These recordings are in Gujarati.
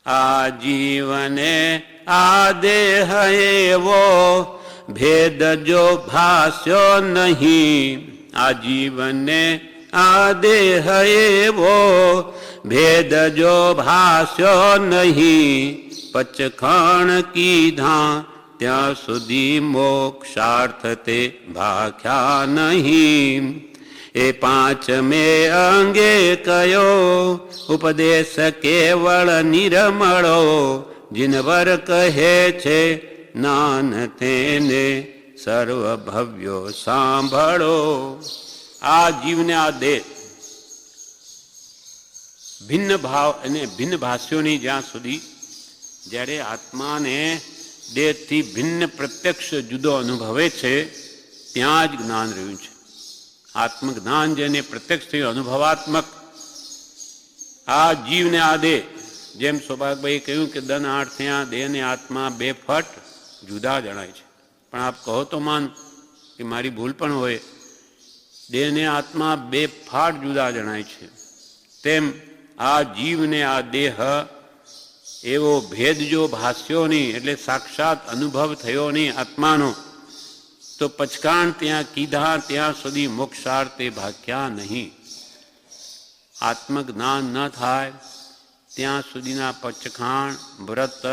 આ જીવને આ દેહ એવો ભેદ જો ભાસ્યો નહીં. આ જીવને આ દેહ એવો ભેદ જો ભાસ્યો નહીં. પચખણ કીધા ત્યાં સુધી મોક્ષાર્થ તે ભાખ્યા નહીં. એ પાંચમે અંગે કયો ઉપદેશ કેવળ નિરમળો. જીનવર કહે છે નાન તેને સર્વભવ્યો સાંભળો. આ જીવને આ દેહ ભિન્ન ભાવ અને ભિન્ન ભાષ્યોની જ્યાં સુધી જ્યારે આત્માને દેહથી ભિન્ન પ્રત્યક્ષ જુદો અનુભવે છે ત્યાં જ જ્ઞાન રહ્યું છે. આત્મજ્ઞાન જેને પ્રત્યક્ષ થયું અનુભવાત્મક. આ જીવને આ દેહ, જેમ સૌભાગભાઈ કહ્યું કે દન આઠ થયા, દેહ ને આત્મા બે ફટ જુદા જણાય છે. પણ આપ કહો તો માન કે મારી ભૂલ પણ હોય, દેહ ને આત્મા બે ફાટ જુદા જણાય છે. તેમ આ જીવને આ દેહ એવો ભેદ જો ભાસ્યો નહીં, એટલે સાક્ષાત અનુભવ થયો નહીં આત્માનો, તો પચકાણ ત્યાં કીધા ત્યાં સુધી મોક્ષાર્થે ભાગ્યા નહીં. આત્મજ્ઞાન ન થાય ત્યાં સુધીના પચખાણ વ્રત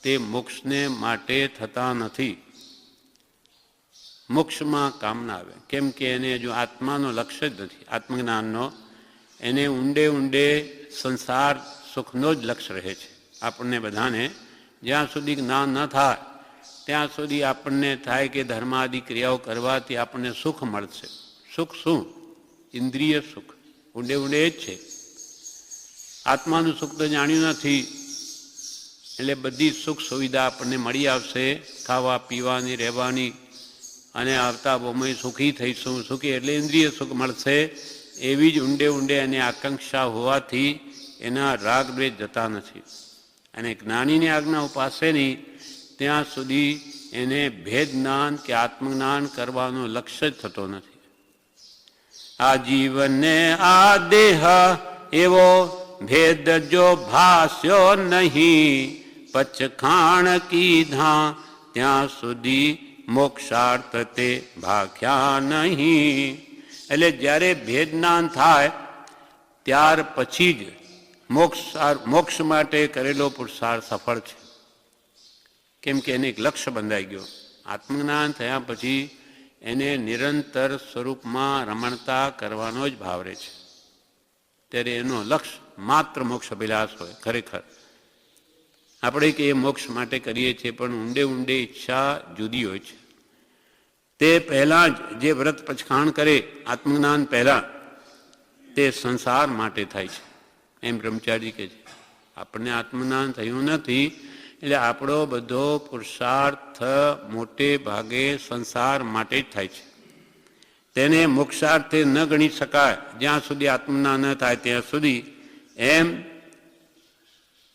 તે મોક્ષને માટે થતા નથી. મોક્ષમાં કામ ના આવે, કેમ કે એને જો આત્માનો લક્ષ્ય જ નથી, આત્મજ્ઞાનનો. એને ઊંડે ઊંડે સંસાર સુખનો જ લક્ષ્ય રહે છે. આપણને બધાને જ્યાં સુધી જ્ઞાન ન થાય ત્યાં સુધી આપણને થાય કે ધર્માદિ ક્રિયાઓ કરવાથી આપણને સુખ મળશે. સુખ શું? ઇન્દ્રિય સુખ. ઊંડે ઊંડે એ જ છે. આત્માનું સુખ તો જાણ્યું નથી, એટલે બધી સુખ સુવિધા આપણને મળી આવશે, ખાવા પીવાની, રહેવાની, અને આવતા બોમાં સુખી થઈશું. સુખી એટલે ઇન્દ્રિય સુખ મળશે. એવી જ ઊંડે ઊંડે એની આકાંક્ષા હોવાથી એના રાગ દ્વેષ જતા નથી. અને જ્ઞાનીની આજ્ઞા ઉપાસે નહીં ત્યાં સુધી એને ભેદ જ્ઞાન કે આત્મજ્ઞાન કરવાનો લક્ષ્ય જ થતો નથી. આ જીવને આ દેહ એવો ભેદ જો ભાસ્યો નહીં. પચખાણ કીધા ત્યાં સુધી મોક્ષાર્થ તે ભાખ્યા નહીં. એટલે જ્યારે ભેદ જ્ઞાન થાય ત્યાર પછી જ મોક્ષ માટે કરેલો પુરુષાર્થ સફળ છે. કેમ કે એને એક લક્ષ્ય બંધાઈ ગયો. આત્મજ્ઞાન થયા પછી એને નિરંતર સ્વરૂપમાં રમણતા કરવાનો જ ભાવ રહે છે. ત્યારે એનો લક્ષ્ય માત્ર મોક્ષ અભિલાષ હોય. ખરેખર આપણે કે એ મોક્ષ માટે કરીએ છીએ, પણ ઊંડે ઊંડે ઈચ્છા જુદી હોય છે. તે પહેલાં જ જે વ્રત પચખાણ કરે આત્મજ્ઞાન પહેલાં, તે સંસાર માટે થાય છે. એમ બ્રહ્મચારી કહે છે આપણને આત્મજ્ઞાન થયું નથી, એટલે આપણો બધો પુરુષાર્થ મોટે ભાગે સંસાર માટે જ થાય છે. તેને મોક્ષાર્થે ન ગણી શકાય જ્યાં સુધી આત્મજ્ઞાન ન થાય ત્યાં સુધી. એમ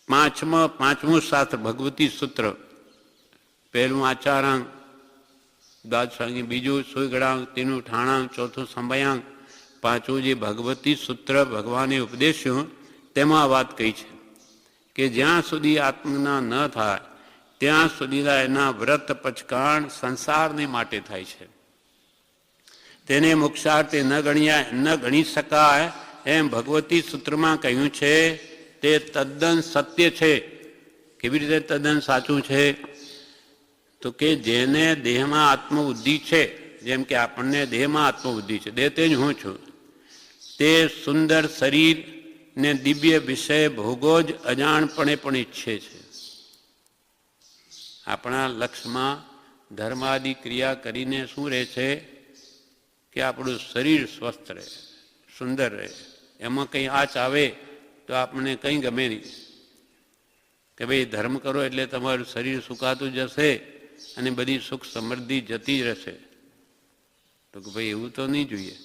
પાંચમું શાસ્ત્ર ભગવતી સૂત્ર, પહેલું આચારાંગ, દ્વાદશાંગી, બીજું સુગળાંગ, ત્રીજું ઠાણાંગ, ચોથું સંભયાંગ, પાંચમું જે ભગવતી સૂત્ર ભગવાને ઉપદેશ્યું તેમાં વાત કહી છે કે જ્યાં સુધી આત્મજ્ઞાન ન થાય ત્યાં સુધીના એના વ્રત પચકાણ સંસારને માટે થાય છે. તેને મોક્ષાર્થે ન ગણી શકાય એમ ભગવતી સૂત્રમાં કહ્યું છે. તે તદ્દન સત્ય છે. કેવી રીતે તદ્દન સાચું છે? તો કે જેને દેહમાં આત્મબુદ્ધિ છે, જેમ કે આપણને દેહમાં આત્મબુદ્ધિ છે, દેહ તે જ હું છું, તે સુંદર શરીર ને દિવ્ય વિષય ભોગો જ અજાણપણે પણ ઈચ્છે છે. આપણા લક્ષ્યમાં ધર્માદિ ક્રિયા કરીને શું રહે છે કે આપણું શરીર સ્વસ્થ રહે, સુંદર રહે. એમાં કંઈ આંચ આવે તો આપણને કંઈ ગમે નહીં કે ભાઈ ધર્મ કરો એટલે તમારું શરીર સુકાતું જશે અને બધી સુખ સમૃદ્ધિ જતી રહેશે. તો કે ભાઈ એવું તો નહીં જોઈએ.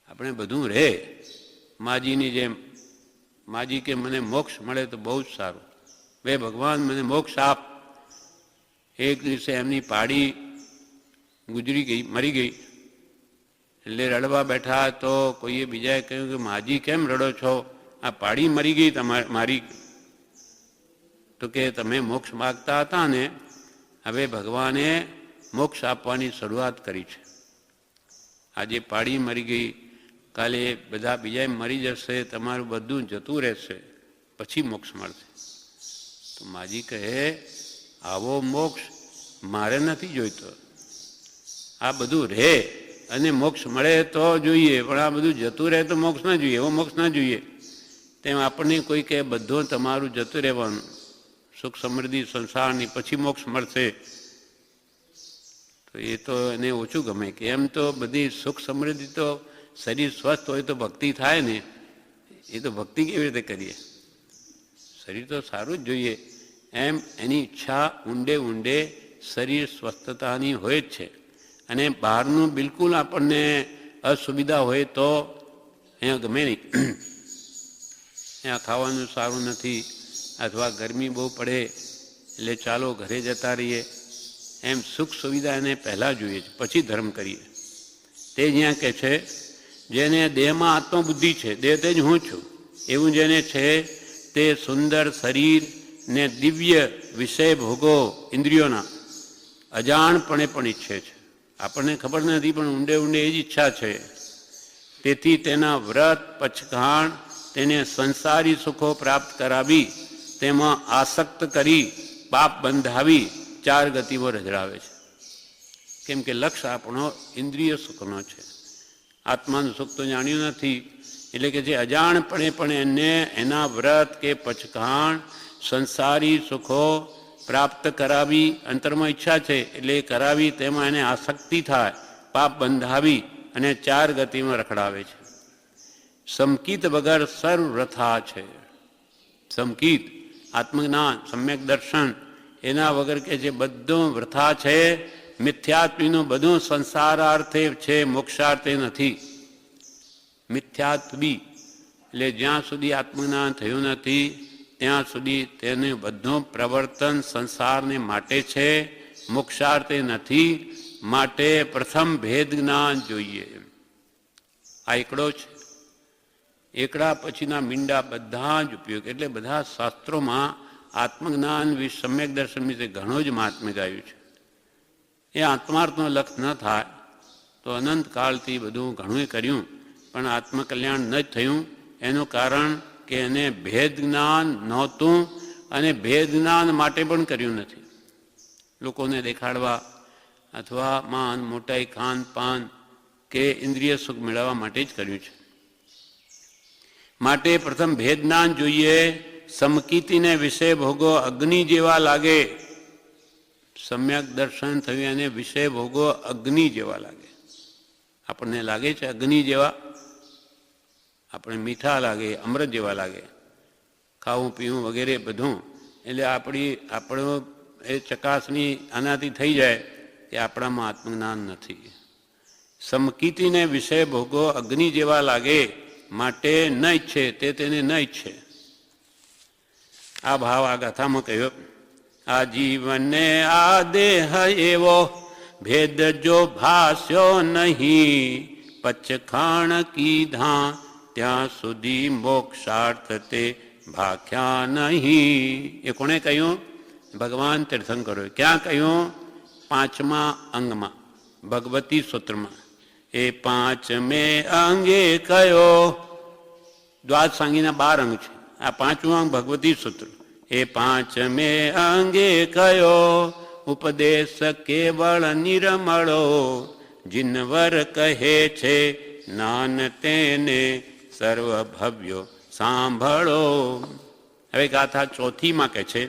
આપણે બધું રહે માજીની જેમ. માજી કે મને મોક્ષ મળે તો બહુ જ સારું, બે ભગવાન મને મોક્ષ આપ. એક દિવસે એમની પાડી ગુજરી ગઈ, મરી ગઈ. એટલે રડવા બેઠા તો કોઈએ બીજાએ કહ્યું કે માજી કેમ રડો છો? આ પાડી મરી ગઈ મારી, તો કે તમે મોક્ષ માગતા હતા ને, હવે ભગવાને મોક્ષ આપવાની શરૂઆત કરી છે. આજે પાડી મરી ગઈ, કાલે બધા બીજા મરી જશે, તમારું બધું જતું રહેશે, પછી મોક્ષ મળશે. તો માજી કહે આવો મોક્ષ મારે નથી જોઈતો. આ બધું રહે અને મોક્ષ મળે તો જોઈએ, પણ આ બધું જતું રહે તો મોક્ષ ના જોઈએ, એવો મોક્ષ ના જોઈએ. તેમ આપણને કોઈ કહે બધું તમારું જતું રહેવાનું, સુખ સમૃદ્ધિ સંસારની, પછી મોક્ષ મળશે, તો એ તો એને ઓછું ગમે. કે એમ તો બધી સુખ સમૃદ્ધિ તો શરીર સ્વસ્થ હોય તો ભક્તિ થાય ને, એ તો ભક્તિ કેવી રીતે કરીએ? શરીર તો સારું જ જોઈએ. એમ એની ઈચ્છા ઊંડે ઊંડે શરીર સ્વસ્થતાની હોય જ છે. અને બહારનું બિલકુલ આપણને અસુવિધા હોય તો અહીંયા ગમે નહીં, અહીંયા ખાવાનું સારું નથી, અથવા ગરમી બહુ પડે એટલે ચાલો ઘરે જતા રહીએ, એમ સુખ સુવિધા એને પહેલાં જોઈએ છે, પછી ધર્મ કરીએ. તે જ્યાં કહે છે જેને દેહમાં આત્મબુદ્ધિ છે, દેહ તે જ હું છું, એવું જેને છે તે સુંદર શરીર ને દિવ્ય વિષય ભોગો ઇન્દ્રિયોના અજાણપણે પણ ઈચ્છે છે. આપણને ખબર નથી, પણ ઊંડે ઊંડે એ જ ઈચ્છા છે. તેથી તેના વ્રત પછઘાણ તેને સંસારી સુખો પ્રાપ્ત કરાવી, તેમાં આસક્ત કરી, પાપ બંધાવી, ચાર ગતિઓ રજડાવે છે. કેમ કે લક્ષ્ય આપણો ઇન્દ્રિય સુખનો છે, આત્માનું સુખ તો જાણ્યું નથી. એટલે કે જે અજાણપણે પણ એને એના વ્રત કે પછઘાણ સંસારી સુખો પ્રાપ્ત કરાવી, અંતરમાં ઈચ્છા છે એટલે એ કરાવી, તેમાં એને આસક્તિ થાય, પાપ બંધાવી અને ચાર ગતિમાં રખડાવે છે. સમકિત વગર સર્વ વ્રથા છે. સમકિત આત્મજ્ઞાન, સમ્યક દર્શન, એના વગર કે જે બધું વ્રથા છે, મિથ્યાત્વીનું બધું સંસારાર્થે છે, મોક્ષાર્થે નથી. મિથ્યાત્વી એટલે જ્યાં સુધી આત્મજ્ઞાન થયું નથી ત્યાં સુધી તેને બધું પ્રવર્તન સંસારને માટે છે, મોક્ષાર્થે નથી. માટે પ્રથમ ભેદ જ્ઞાન જોઈએ. આ એકડો છે. એકડા પછીના મીંડા બધા જ ઉપયોગ, એટલે બધા શાસ્ત્રોમાં આત્મજ્ઞાન વિશે, સમ્યક દર્શન વિશે ઘણો જ મહાત્મ્ય ગાયું છે. એ આત્માર્થનો લક્ષ ન થાય તો અનંતકાળથી બધું ઘણું કર્યું પણ આત્મકલ્યાણ ન જ થયું. એનું કારણ કે એને ભેદ જ્ઞાન નહોતું, અને ભેદ જ્ઞાન માટે પણ કર્યું નથી. લોકોને દેખાડવા અથવા માન મોટાઈ, ખાન પાન કે ઇન્દ્રિય સુખ મેળવવા માટે જ કર્યું છે. માટે પ્રથમ ભેદ જ્ઞાન જોઈએ. સમકિતિને વિષય ભોગો અગ્નિ જેવા લાગે. સમ્યક દર્શન થયું એને વિષય ભોગો અગ્નિ જેવા લાગે. આપણને લાગે છે અગ્નિ જેવા, આપણે મીઠા લાગે, અમૃત જેવા લાગે, ખાવું પીવું વગેરે બધું. એટલે આપણો એ ચકાસણી આનાથી થઈ જાય કે આપણામાં આત્મજ્ઞાન નથી. સમકિતિને વિષય ભોગો અગ્નિ જેવા લાગે, માટે ન ઈચ્છે તે તેને ન ઈચ્છે. આ ભાવ આ ગાથામાં કહ્યો. આ જીવને આ દેહ એવો ભેદ જો ભાસ્યો નહીં, પચખાણ કીધા ત્યાં સુધી મોક્ષાર્થ તે ભાખ્યા નહીં. એ કોણે કહ્યું? ભગવાન તીર્થંકરોએ. ક્યાં કહ્યું? 5મા અંગમાં, ભગવતી સૂત્રમાં. એ 5મે અંગે કયો, દ્વાદશાંગીના 12 અંગ છે. આ 5મું અંગ ભગવતી સૂત્ર. એ 5મે અંગે કયો, ઉપદેશ કેવળ નિર્મળો, જિનવર કહે છે નાન તેને સર્વ ભવ્યો સાંભળો. હવે ગાથા ચોથીમાં કહે છે